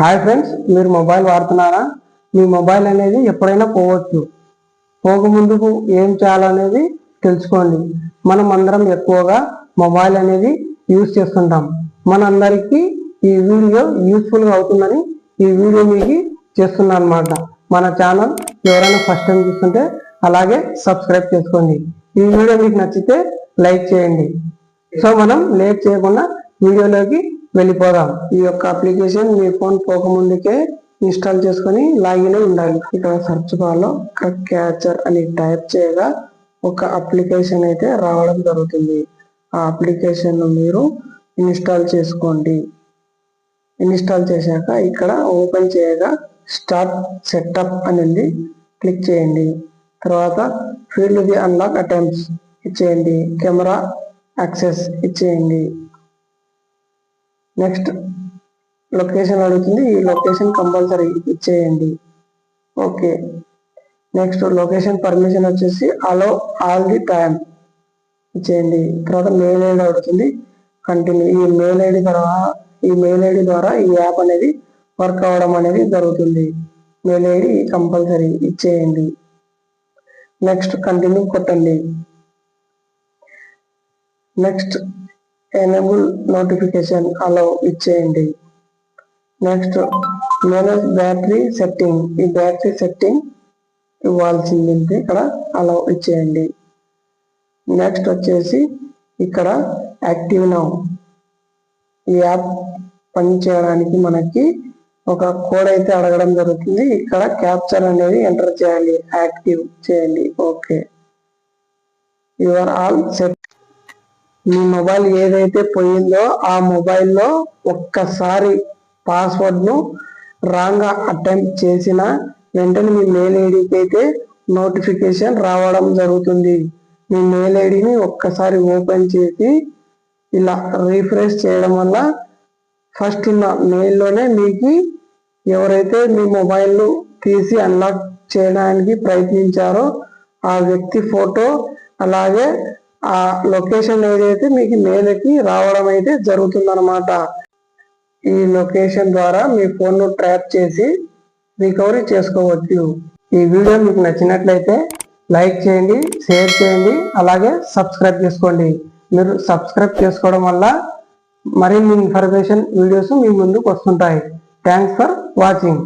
Hi friends, మీరు mobile వాడుతున్నారా? మీ mobile అనేది ఎప్పుడైనా పోవచ్చు. పోకముందుకు ఏం చేయాలనేది తెలుసుకోండి. మనం అందరం ఎక్కువగా మొబైల్ అనేది యూజ్ చేస్తుంటాం. మనందరికీ ఈ వీడియో యూస్ఫుల్గా అవుతుందని ఈ వీడియో మీకు చేస్తున్నాను అన్నమాట. మన ఛానల్ ఎవరైనా ఫస్ట్ టైం చూస్తుంటే అలాగే సబ్స్క్రైబ్ చేసుకోండి. ఈ వీడియో మీకు నచ్చితే లైక్ చేయండి. సో మనం లేట్ చేయకుండా వీడియోలోకి వెళ్ళిపోదాం. ఈ యొక్క అప్లికేషన్ మీ ఫోన్ పోకముందుకే ఇన్స్టాల్ చేసుకొని లాగిన్ అయి ఉండాలి. ఇక్కడ సెర్చ్ బార్ లో క్యాచర్ అని టైప్ చేయగా ఒక అప్లికేషన్ అయితే రావడం జరుగుతుంది. ఆ అప్లికేషన్ మీరు ఇన్స్టాల్ చేసుకోండి. ఇన్స్టాల్ చేశాక ఇక్కడ ఓపెన్ చేయగా స్టార్ట్ సెటప్ అనేది క్లిక్ చేయండి. తర్వాత ఫీల్డ్ ది అన్లాక్ అటెంప్ట్స్ ఇచ్చేయండి. కెమెరా యాక్సెస్ ఇచ్చేయండి. నెక్స్ట్ లొకేషన్ అడుగుతుంది, ఈ లొకేషన్ కంపల్సరీ ఇచ్చేయండి. ఓకే. నెక్స్ట్ లొకేషన్ పర్మిషన్ వచ్చేసి అలో ఆల్ ది టైమ్ ఇచ్చేయండి. తర్వాత మెయిల్ ఐడి అడుగుతుంది, కంటిన్యూ. ఈ మెయిల్ ఐడి ద్వారా ఈ యాప్ అనేది వర్క్ అవ్వడం అనేది జరుగుతుంది. మెయిల్ ఐడి కంపల్సరీ ఇచ్చేయండి. నెక్స్ట్ కంటిన్యూ కొట్టండి. నెక్స్ట్ ఎనేబుల్ నోటిఫికేషన్ అలో ఇచ్చేయండి. నెక్స్ట్ మేనేజ్ బ్యాటరీ సెట్టింగ్, ఈ బ్యాటరీ సెట్టింగ్ ఇవ్వాల్సింది ఇక్కడ అలో ఇచ్చేయండి. నెక్స్ట్ వచ్చేసి ఇక్కడ యాక్టివ్ నౌ, ఈ యాప్ పని చేయడానికి మనకి ఒక కోడ్ అయితే అడగడం జరుగుతుంది. ఇక్కడ క్యాప్చర్ అనేది ఎంటర్ చేయాలి, యాక్టివ్ చేయండి. Okay, your all set. Me mobile ఏదైతే పోయిందో ఆ మొబైల్లో ఒక్కసారి పాస్వర్డ్ ను రాంగ్ అటెంప్ట్ చేసిన వెంటనే మీ మెయిల్ ఐడికి అయితే నోటిఫికేషన్ రావడం జరుగుతుంది. మీ మెయిల్ ఐడిని ఒక్కసారి ఓపెన్ చేసి ఇలా రీఫ్రెష్ చేయడం వల్ల ఫస్ట్ ఉన్న మెయిల్లోనే మీకు ఎవరైతే మీ మొబైల్ తీసి అన్లాక్ చేయడానికి ప్రయత్నించారో ఆ వ్యక్తి ఫోటో అలాగే ఆ లొకేషన్ ఏదైతే మీకు మెయిల్కి రావడం అయితే జరుగుతుందన్నమాట. ఈ లొకేషన్ ద్వారా మీ ఫోన్ను ట్రాప్ చేసి రికవరీ చేసుకోవచ్చు. ఈ వీడియో మీకు నచ్చినట్లయితే లైక్ చేయండి, షేర్ చేయండి, అలాగే సబ్స్క్రైబ్ చేసుకోండి. మీరు సబ్స్క్రైబ్ చేసుకోవడం వల్ల మరిన్ని ఇన్ఫర్మేషన్ వీడియోస్ మీ ముందుకు వస్తుంటాయి. Thanks for watching.